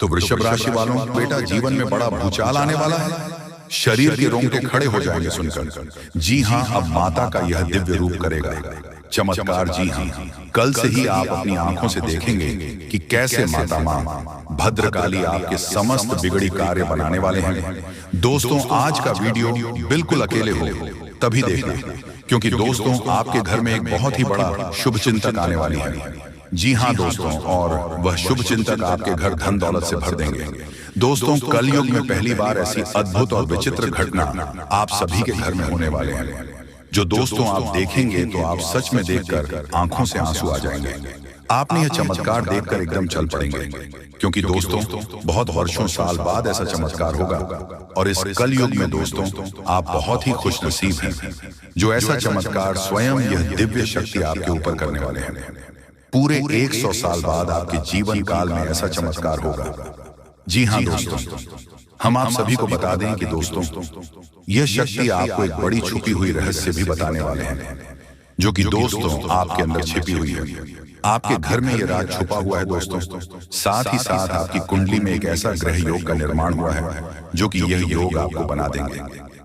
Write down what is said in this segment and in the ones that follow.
तो वृषभ राशि वालों, बेटा जीवन में बड़ा भूचाल आने वाला है। शरीर के रोंगटे खड़े हो जाएंगे सुनकर। जी हां, अब माता का यह दिव्य रूप करेगा चमत्कार। जी हां, कल से ही आप अपनी आंखों से देखेंगे कि कैसे माता मां भद्रकाली आपके समस्त बिगड़ी कार्य बनाने वाले हैं। दोस्तों, आज का वीडियो बिल्कुल अकेले हो तभी देखना, क्योंकि दोस्तों आपके घर में एक बहुत ही बड़ा शुभ चिंतक आने वाली है। जी हां दोस्तों, और वह शुभ चिंतक आपके घर धन दौलत से भर देंगे। दोस्तों, कलयुग में पहली बार ऐसी अद्भुत और विचित्र घटना आप सभी के घर में होने वाले हैं, जो दोस्तों आप देखेंगे तो आप सच में देखकर आंखों से आंसू आ जाएंगे। आपने यह चमत्कार देखकर एकदम चल पड़ेंगे, क्योंकि दोस्तों बहुत वर्षों साल बाद ऐसा चमत्कार होगा। और इस कलयुग में दोस्तों आप बहुत ही खुशनसीब हैं, जो ऐसा चमत्कार स्वयं यह दिव्य शक्ति आपके ऊपर करने वाले हैं। पूरे 100 साल बाद आपके जीवन काल में ऐसा चमत्कार होगा। जी हां दोस्तों, हम आप सभी को बता दें कि दोस्तों यह शक्ति आपको एक बड़ी छुपी हुई रहस्य भी बताने वाले हैं, जो कि दोस्तों आपके अंदर छिपी हुई है। आपके घर में यह राज छुपा हुआ है दोस्तों। साथ ही साथ आपकी कुंडली में एक ऐसा ग्रह योग का निर्माण हुआ है, जो कि यह योग आपको बना देंगे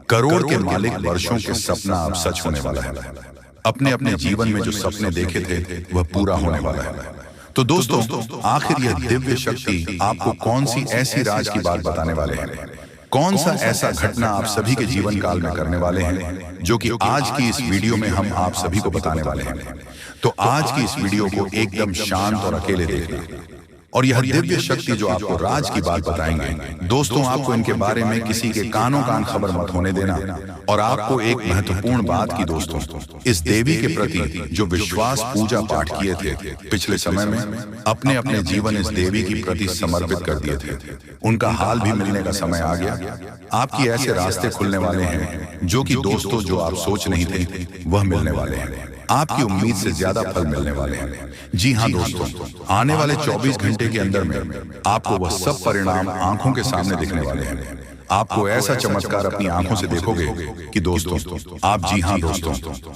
करोड़ के मालिक। वर्षों के सपना अब सच होने वाला है। अपने अपने जीवन में जो सपने देखे थे वह पूरा होने वाला है। तो दोस्तों, आखिर यह दिव्य शक्ति आपको कौन सी ऐसी राज की बात बताने वाले हैं? कौन सा ऐसा घटना आप सभी के जीवन काल में करने वाले हैं, जो कि आज की इस वीडियो में हम आप सभी को बताने वाले हैं। तो आज की इस वीडियो को एकदम शांत और अकेले देखना। और यह दिव्य शक्ति जो आपको राज की बात बताएंगे, दोस्तों आपको इनके बारे में किसी के कानों कान खबर मत होने देना। और आपको एक महत्वपूर्ण बात की दोस्तों, इस देवी के प्रति जो विश्वास पूजा पाठ किए थे पिछले समय में, अपने अपने जीवन इस देवी की प्रति समर्पित कर दिए थे, उनका हाल भी मिलने का समय आ गया। आपकी ऐसे रास्ते खुलने वाले हैं, जो कि दोस्तों जो आप सोच नहीं थे वह मिलने वाले हैं। आपकी उम्मीद से ज्यादा फल मिलने वाले हैं। जी हां दोस्तों, आने वाले 24 घंटे के अंदर में आपको वह सब परिणाम आंखों के सामने दिखने वाले हैं। आपको ऐसा चमत्कार अपनी आंखों से देखोगे कि दोस्तों आप, जी हां दोस्तों,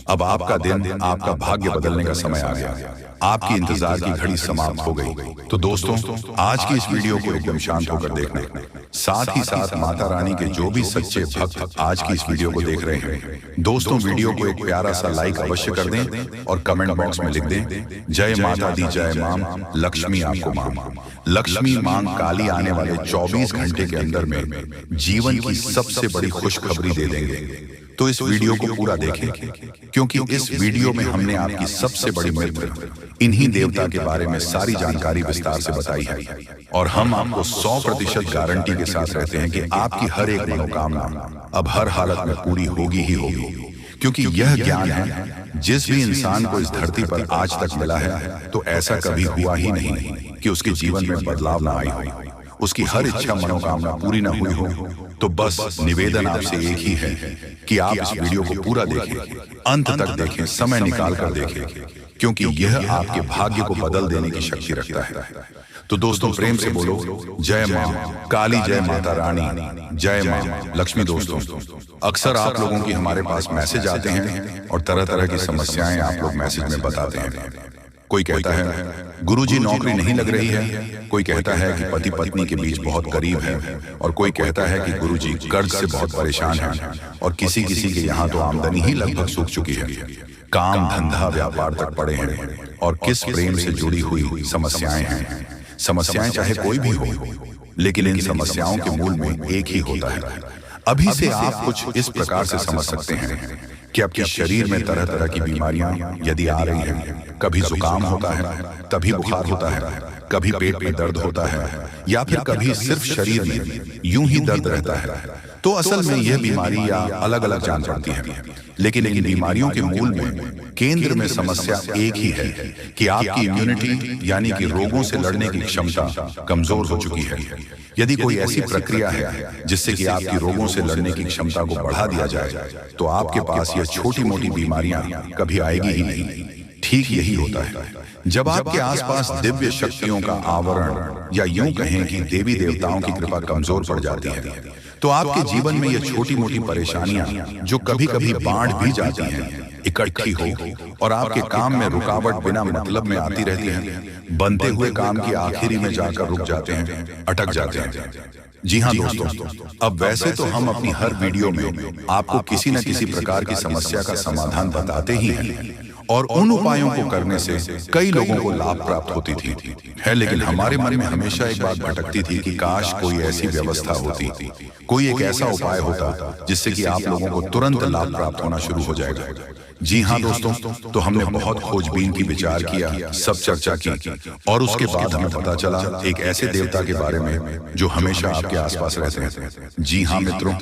अब आपका दिन, आपका भाग्य बदलने का समय आ गया। आपकी इंतजार की घड़ी समाप्त हो गई। तो दोस्तों आज की इस वीडियो को एकदम शांत होकर देखना। साथ ही साथ माता रानी के जो भी सच्चे भक्त आज की इस वीडियो को देख रहे हैं, दोस्तों वीडियो को एक प्यारा सा लाइक अवश्य कर दें और कमेंट बॉक्स में लिख दें, जय माता दी जय मां, लक्ष्मी आपको मां। लक्ष्मी मां काली आने वाले 24 घंटे के अंदर में जीवन की सबसे बड़ी खुशखबरी दे देंगे। तो इस वीडियो को पूरा देखें, क्योंकि इस वीडियो में हमने आपकी सबसे बड़ी मित्र इन्हीं देवता के बारे में सारी जानकारी विस्तार से बताई है। और हम आपको 100% गारंटी के साथ रहते हैं कि आपकी हर एक मनोकामना अब हर हालत में पूरी होगी ही होगी, क्योंकि यह ज्ञान है जिस भी इंसान को इस धरती पर आज तक मिला है, तो ऐसा कभी हुआ ही नहीं कि उसके जीवन में बदलाव ना आई हो, उसकी हर इच्छा मनोकामना पूरी ना हुई हो। तो बस निवेदन आपसे एक ही है कि आप इस वीडियो को पूरा देखें, अंत तक देखें, समय निकाल कर देखें, क्योंकि यह आपके भाग्य को बदल देने की शक्ति रखता है। तो दोस्तों प्रेम से बोलो, जय मां काली, जय माता रानी, जय मां लक्ष्मी। दोस्तों अक्सर आप लोगों की हमारे पास मैसेज आते हैं और तरह तरह की समस्याएं आप लोग मैसेज में बताते हैं। कोई कहता है गुरुजी नौकरी नहीं लग रही है, कोई कहता है कि पति पत्नी के बीच बहुत करीब है, और कोई कहता है कि गुरुजी कर्ज से बहुत परेशान है, और किसी किसी के यहाँ तो आमदनी ही लगभग सूख चुकी है, काम धंधा व्यापार तक पड़े हैं, और किस प्रेम से जुड़ी हुई समस्याएं हैं। समस्याएं चाहे कोई भी हो, लेकिन इन समस्याओं के मूल में एक ही होता है। अभी से आप कुछ इस प्रकार से समझ सकते हैं कि आपके शरीर में तरह तरह की बीमारियां यदि आ रही हैं, कभी जुकाम होता है, तभी बुखार होता है, कभी पेट में दर्द होता है, या फिर कभी सिर्फ शरीर में यूं ही दर्द रहता है, तो असल में यह बीमारी या अलग अलग जान पड़ती है। लेकिन इन बीमारियों के मूल में, केंद्र में समस्या एक ही है कि आपकी इम्यूनिटी यानी कि रोगों से लड़ने की क्षमता कमजोर हो चुकी है। यदि कोई ऐसी प्रक्रिया है जिससे कि आपकी रोगों से लड़ने की क्षमता को बढ़ा दिया जाए, तो आपके पास यह छोटी मोटी बीमारियां कभी आएगी ही नहीं। ठीक यही होता है जब आपके आसपास दिव्य शक्तियों का आवरण, या यूं कहें कि देवी देवताओं की कृपा कमजोर पड़ जाती है, तो आपके जीवन में ये छोटी मोटी परेशानियां जो कभी कभी बाढ़ भी जाती हैं, इकट्ठी हो और आपके काम में रुकावट बिना मतलब में आती रहती है, बनते हुए काम की आखिरी में जाकर रुक जाते हैं, अटक जाते हैं। जी हाँ दोस्तों, अब वैसे तो हम अपनी हर वीडियो में आपको किसी न किसी प्रकार की समस्या का समाधान बताते ही हैं और उन उपायों को करने से कई लोगों को लाभ प्राप्त होती थी है, लेकिन हमारे मन में हमेशा एक बात भटकती थी कि काश कोई ऐसी व्यवस्था होती, कोई एक ऐसा उपाय होता जिससे कि आप लोगों को तुरंत लाभ प्राप्त होना शुरू हो जाएगा। जी हाँ दोस्तों, तो हमने बहुत खोजबीन की विचार किया, सब चर्चा की और उसके बाद हमें पता चला एक ऐसे देवता के बारे में जो हमेशा आपके आसपास रहते हैं। जी हाँ मित्रों,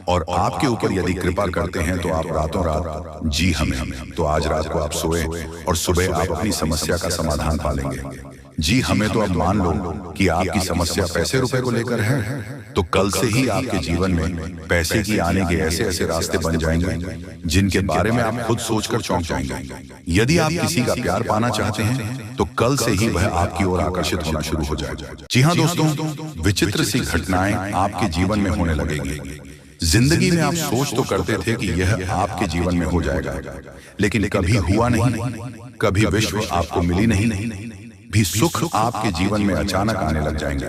और आपके ऊपर यदि कृपा करते हैं तो आप रातों रात जी हमें, तो आज रात को आप सोए और सुबह आप अपनी समस्या का समाधान पा लेंगे। जी हमें तो अब मान लो कि आपकी समस्या पैसे रुपए को लेकर है, तो कल से ही आपके जीवन में पैसे की आने के ऐसे ऐसे रास्ते बन जाएंगे जिनके बारे में आप खुद सोचकर चौंक जाएंगे। यदि आप किसी का प्यार पाना चाहते हैं तो कल से ही वह आपकी ओर आकर्षित होना शुरू हो जाएगा। जी हाँ दोस्तों, विचित्र सी घटनाएं आपके जीवन में होने लगेगी। जिंदगी में आप सोच तो करते थे कि यह आपके जीवन में हो जाएगा, लेकिन कभी हुआ नहीं, कभी विश्व आपको मिली नहीं, भी सुख आपके जीवन में अचानक आने लग जाएंगे।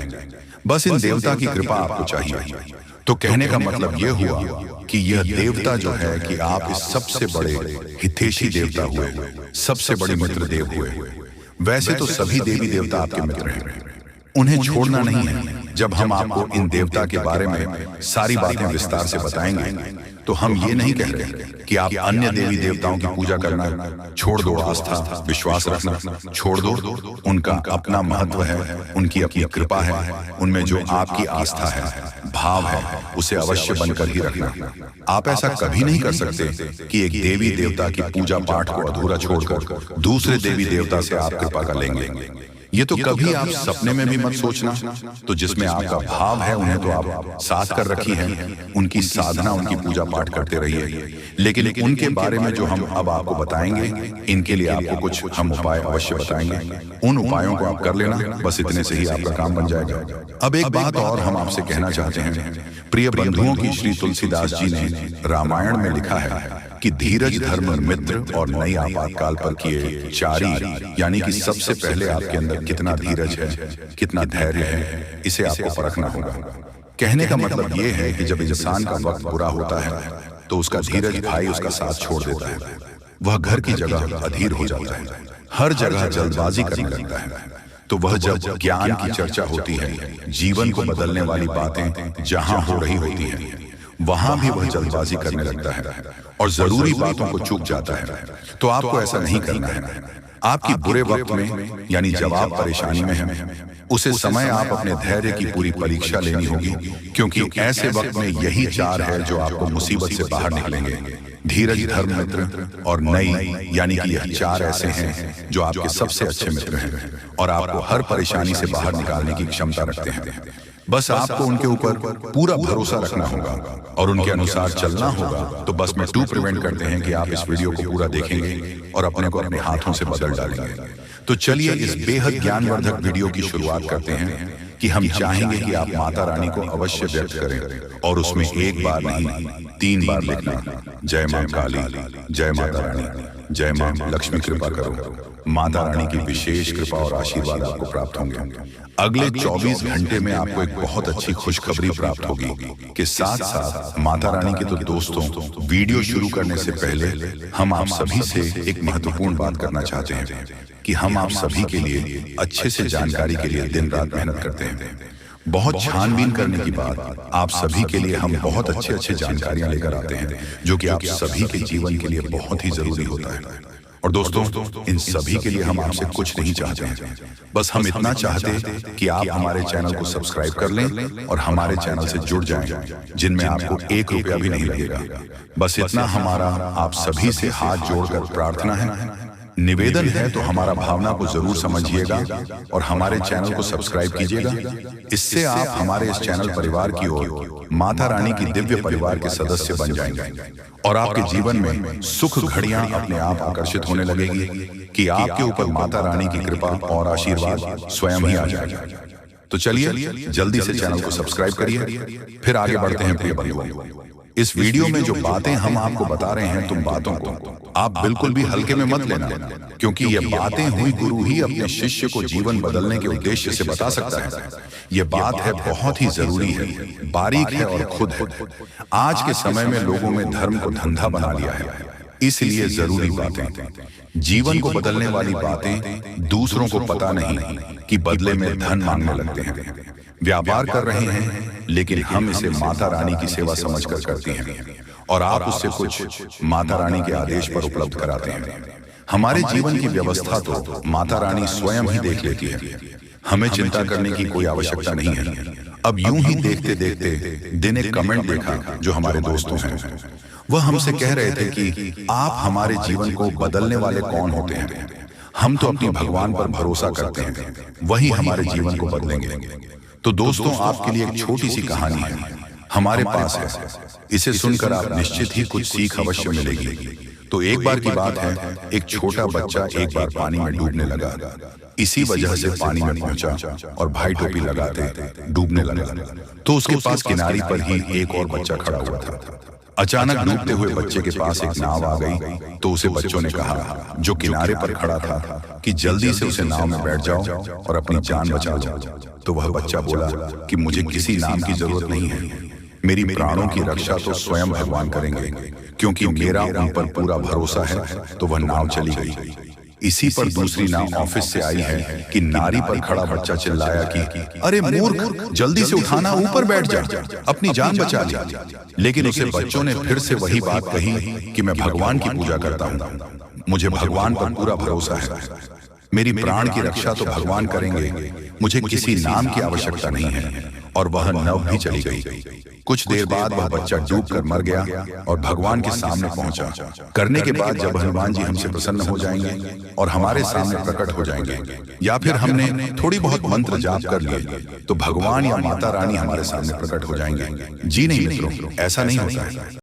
बस इन देवता की कृपा आपको चाहिए। तो कहने का मतलब यह हुआ कि यह देवता जो है कि आप इस सबसे बड़े हितैषी देवता हुए, सबसे बड़े मित्र देव हुए। वैसे तो सभी देवी देवता आपके मित्र हैं, उन्हें छोड़ना नहीं है। जब हम आपको इन देवता के बारे में सारी बातें विस्तार से बताएंगे तो हम ये नहीं कह रहे कि आप अन्य देवी देवताओं की पूजा करना छोड़ दो, आस्था विश्वास रखना छोड़ दो। उनका अपना महत्व है, उनकी अपनी कृपा है, उनमें जो आपकी आस्था है, भाव है, उसे अवश्य बनकर ही रखना। आप ऐसा कभी नहीं कर सकते कि एक देवी देवता की पूजा पाठ को अधूरा छोड़कर दूसरे देवी देवता से आप कृपा कर लेंगे। ये तो कभी आप सपने में भी मत सोचना। तो जिसमें आपका भाव है उन्हें तो आप साथ कर रखी है, उनकी साधना, उनकी पूजा पाठ करते रहिए। लेकिन उनके बारे में जो हम अब आपको बताएंगे, इनके लिए आपको कुछ हम उपाय अवश्य बताएंगे। उन उपायों को आप कर लेना, बस इतने से ही आपका काम बन जाएगा। अब एक बात और हम आपसे कहना चाहते हैं, प्रिय बंधुओं की श्री तुलसीदास जी ने रामायण में लिखा है कि धीरज धर्म मित्र और नई आपातकाल पर किए चारी, यानी कि सबसे पहले आपके अंदर कितना धीरज है, कितना धैर्य है, इसे आपको परखना होगा। कहने का मतलब ये है कि जब इंसान का वक्त बुरा होता है तो उसका धीरज भाई उसका साथ छोड़ देता है, वह घर की जगह अधीर हो जाता है, हर जगह जल्दबाजी करने लगता है। तो वह जब ज्ञान की चर्चा होती है, जीवन को बदलने वाली बातें जहां हो रही होती हैं, वहां भी वह जल्दबाजी करने लगता है और जरूरी बातों को चूक जाता है। तो आपको ऐसा नहीं करना है। आपकी बुरे वक्त में, यानी जब आप परेशानी में हैं, उसे समय आप अपने धैर्य की पूरी परीक्षा लेनी होगी, क्योंकि ऐसे वक्त में यही चार है जो आपको मुसीबत से बाहर निकलेंगे। धीरज, धर्म, मित्र और नई, यानी कि यह चार ऐसे हैं जो आपके सबसे अच्छे मित्र हैं और आपको हर परेशानी से बाहर निकालने की क्षमता रखते हैं। बस आपको उनके ऊपर पूरा भरोसा रखना होगा और उनके अनुसार चलना होगा। तो बस में टू प्रिवेंट करते हैं कि आप इस वीडियो को पूरा देखेंगे और अपने को अपने हाथों से बदल डालेंगे। तो चलिए इस बेहद ज्ञानवर्धक वीडियो की शुरुआत करते हैं कि हम चाहेंगे कि आप माता रानी को अवश्य व्यक्त करें और उसमें एक बार नहीं 3 बार लिखना, जय मां काली, जय माता रानी, जय मां लक्ष्मी, कृपा करो। माता रानी की विशेष कृपा और आशीर्वाद आपको प्राप्त होंगे। अगले 24 घंटे में आपको एक बहुत अच्छी खुशखबरी प्राप्त होगी कि साथ साथ माता रानी के तो दोस्तों, वीडियो शुरू करने से पहले हम आप सभी से एक महत्वपूर्ण बात करना चाहते हैं कि हम आप सभी के लिए अच्छे से जानकारी के लिए दिन रात मेहनत करते हैं। बहुत छानबीन करने के बाद आप सभी के लिए हम बहुत अच्छे अच्छे जानकारियां लेकर आते हैं जो कि आप सभी के जीवन के लिए बहुत ही जरूरी होता है। और दोस्तों, इन सभी के लिए हम आपसे कुछ नहीं चाहते हैं, बस हम इतना चाहते हैं कि आप हमारे चैनल को सब्सक्राइब कर लें और हमारे चैनल से जुड़ जाएं, जिनमें आपको 1 रुपया भी नहीं लगेगा। बस इतना हमारा आप सभी से हाथ जोड़कर प्रार्थना है, निवेदन है। तो हमारा भावना को जरूर समझिएगा और हमारे चैनल को सब्सक्राइब कीजिएगा। इससे आप हमारे इस चैनल परिवार की ओर माता रानी की दिव्य परिवार के सदस्य बन जाएंगे और आपके जीवन में सुख घड़ियां अपने आप आकर्षित होने लगेगी कि आपके ऊपर माता रानी की कृपा और आशीर्वाद स्वयं ही आ जाएगा। तो चलिए जल्दी से चैनल को सब्सक्राइब करिए, फिर आगे बढ़ते हैं प्रिय बंधुओं। इस वीडियो में जो बातें हम आपको बता रहे हैं, तुम बातों को आप बिल्कुल भी हल्के में मत लेना, क्योंकि ये बातें हुई गुरु ही अपने शिष्य को जीवन बदलने के उद्देश्य से बता सकता है। ये बात है बहुत ही जरूरी है, बारीक है और खुद है। आज के समय में लोगों में धर्म को धंधा बना लिया है, इसलिए जरूरी बातें, जीवन को बदलने वाली बातें दूसरों को पता नहीं कि बदले में धन मांगने लगते हैं। व्यापार कर रहे हैं, लेकिन हम इसे माता रानी की सेवा समझकर करते हैं और आप उससे कुछ माता रानी के आदेश पर उपलब्ध कराते हैं। हमारे जीवन की व्यवस्था तो माता रानी स्वयं ही देख लेती है, हमें चिंता करने की कोई आवश्यकता नहीं है। अब यूं ही देखते देखते दिन एक कमेंट देखा जो हमारे दोस्तों हैं, वह हमसे कह रहे थे कि आप हमारे जीवन को बदलने वाले कौन होते हैं? हम तो अपनी भगवान पर भरोसा करते हैं, वही हमारे जीवन को बदलेंगे। तो दोस्तों, आपके लिए एक छोटी सी कहानी है, हमारे पास है। इसे सुनकर आप निश्चित ही कुछ सीख अवश्य मिलेगी। तो एक बार की बात है, एक छोटा बच्चा एक बार पानी में डूबने लगा। इसी वजह से पानी में पहुंचा और भाई टोपी लगाते डूबने लगा। तो उसके पास किनारे पर ही एक और बच्चा खड़ा हुआ था। अचानक डूबते हुए बच्चे के पास एक नाव आ गई, तो उसे बच्चों ने कहा, जो किनारे पर खड़ा था, कि जल्दी से उसे नाव में बैठ जाओ और अपनी जान बचा लो। तो वह बच्चा बोला कि मुझे किसी नाम की जरूरत नहीं है, मेरी प्राणों की रक्षा तो स्वयं भगवान करेंगे, क्योंकि मेरा उन पर पूरा भरोसा है। तो वह नाव चली गई। इसी पर दूसरी नाव ऑफिस से आई है कि नारी पर खड़ा बच्चा चिल्लाया कि अरे मूर्ख, जल्दी से उठाना, ऊपर बैठ जा, अपनी जान बचा ली। लेकिन उसे बच्चों ने फिर से वही बात कही कि मैं भगवान की पूजा करता हूँ, मुझे भगवान पर पूरा भरोसा है, मेरी प्राण की रक्षा तो भगवान करेंगे, मुझे किसी नाम की आवश्यकता नहीं है। और वह नाव भी चली गई। कुछ देर बाद वह बच्चा डूबकर मर गया और भगवान के सामने पहुंचा। करने के बाद जब हनुमान जी हमसे प्रसन्न हो जाएंगे और हमारे सामने प्रकट हो जाएंगे, या फिर हमने थोड़ी बहुत मंत्र जाप कर लिए, तो भगवान या माता रानी हमारे सामने प्रकट हो जाएंगे। जी नहीं मित्रों, ऐसा नहीं होता है।